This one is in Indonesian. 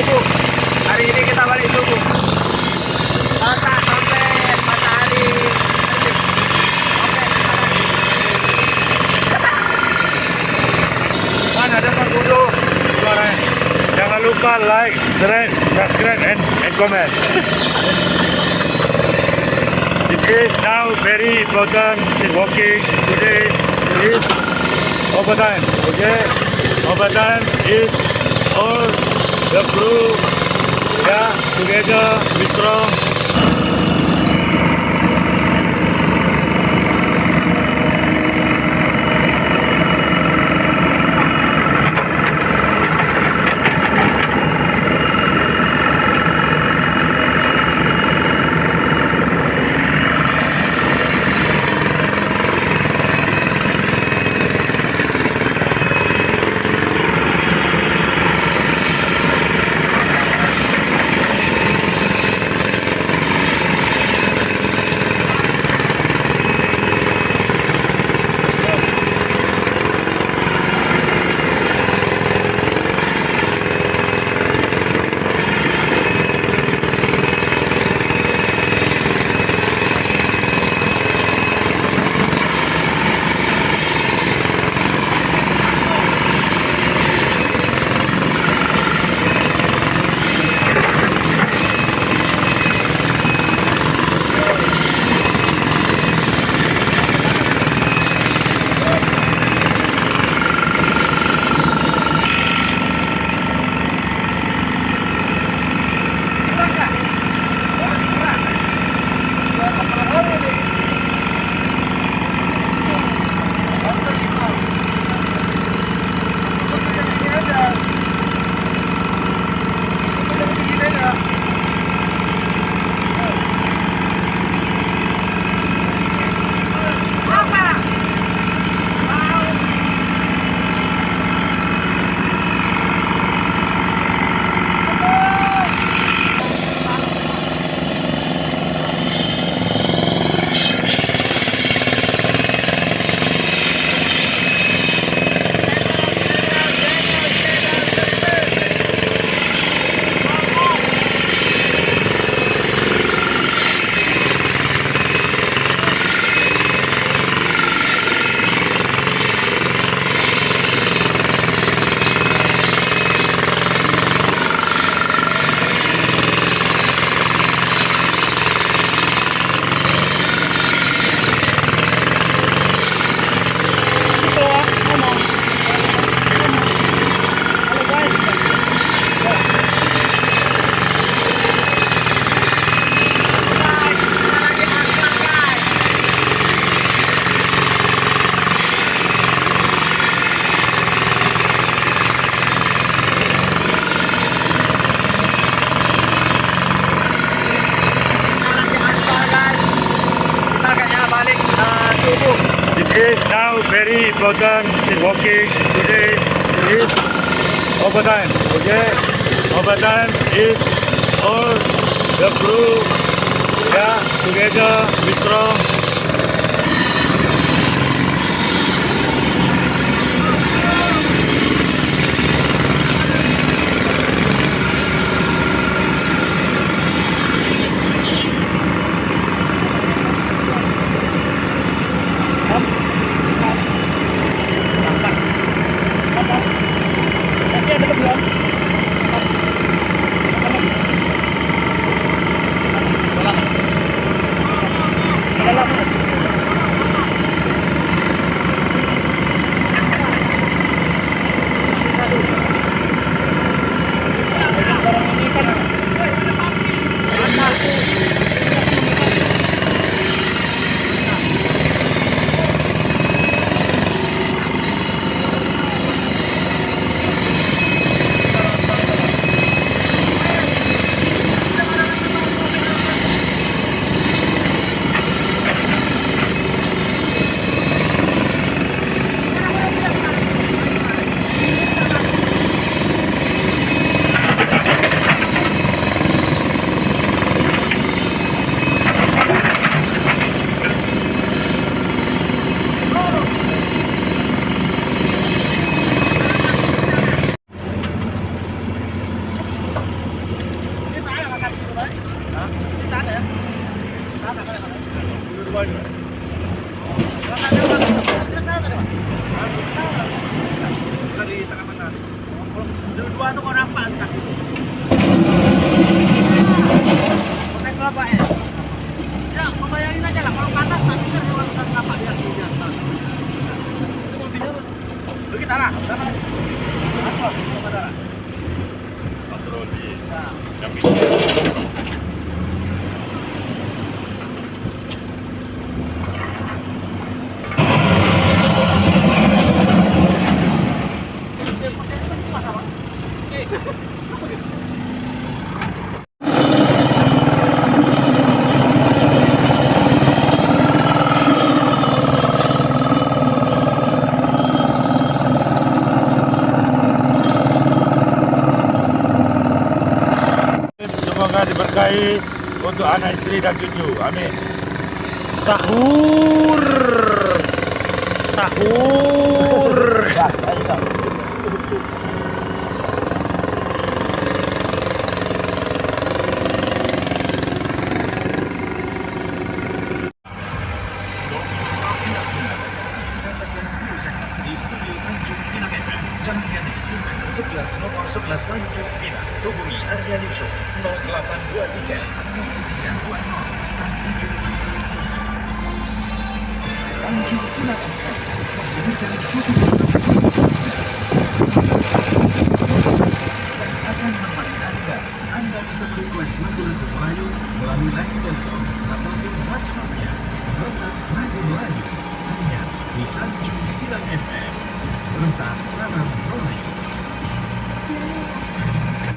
subuh. Hari ini kita balik subuh. Tak sampai matahari terbit. Oke. Kan ada Pak Guru suaranya. Jangan lupa like, share, subscribe, and comment. It is now very important in walking today is overtime. Okay, overtime is all the crew, yeah, together be strong. It is now very important in walking today is overtime. Okay, overtime is all the crew, yeah, together be strong. Kita ada ya? Ada. Dua juga. Dari tengah mana? Dua tuh kok nampak entah itu. Pakai kelapa ya? Ya, kau bayangin aja lah kalau panas tapi kan hewan besar kelapa di atas. Itu mobilnya tuh. Itu kita lah, sana. Apa? Kita lah. Patroli. Nah. Yang semoga diberkahi untuk anak istri dan cucu. Amin. Sahur. Sahur. Di studio Tanjung Pinang FM, Jampian 11 nomor 11 Tanjung Pinang, hubungi Arya Yusuf 0823 1320 Tanjung Pinang FM memberikan suatu yang akan menemani Anda. Anda bisa request lagu-lagu Melayu melalui line telepon ataupun WhatsApp-nya. Rentak lagu Melayu hanya di Tanjung Pinang FM. Rentak tanam Roy.